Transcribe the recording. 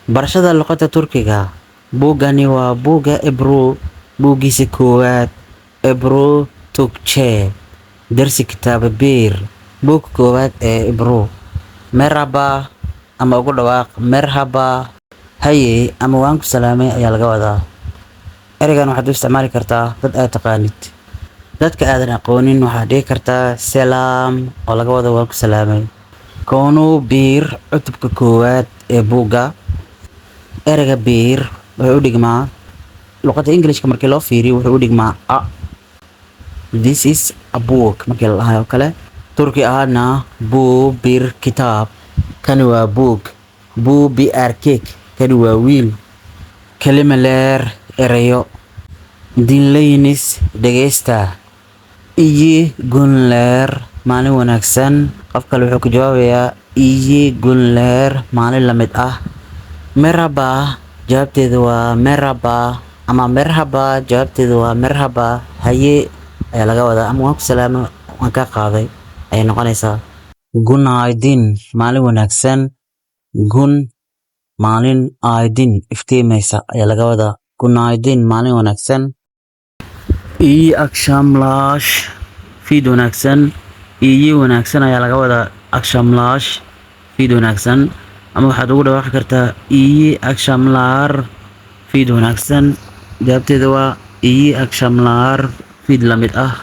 barashada luqadda Turkiga. Buuggani waa buugga Ebru, buuggiisa koowaad Ebru Türkçe. Darsi kitaaba bir, buugga koowaad ee Ebru. Merhaba ama ugu dhawaaq merhaba, haye ama waan ku salaamay ayaa laga wadaa. Ereygan waxaad u isticmaali kartaa dad aad taqaanid. Dadka aadan aqoonin waxaad dhihi kartaa salaam oo laga wado waan ku salaamay. Konu bir cutubka koowaad ee buugga. Ereyga bir wuxuu u dhigmaa luqadda Ingiriiska markii loo fiiriyo wuxuu u dhigmaa a. This is a book markii la dhahayo kale. Turki ahaana bu bir kitaab. Kani waa buug. Bu bir erkek. Kani waa wiil. Kelimeler erayo. Dinleyiniz dhegeysta. İyi günler maalin wanaagsan. Qof kale wuxuu ku jawaabayaa iyi günler maalin la mid ah. Merhaba jawaabteedu waa merhaba ama merhaba jawaabteedu waa merhaba, haye ayaa laga wadaa ama waan ku salaamo waan ka qaaday ayay noqonaysaa. Günaydın maalin wanaagsan. Gün maalin aydin iftiimaysa ayaa laga wadaa. Günaydın maalin wanaagsan. İyi akşamlar fiid wanaagsan. İyi wanaagsan ayaa laga wadaa akşamlar fiid wanaagsan, ama waxaad ugu dhawaaqi kartaa iyi akşamlar fiid wanaagsan. Jawaabteeda waa iyi akşamlar fiid la mid ah.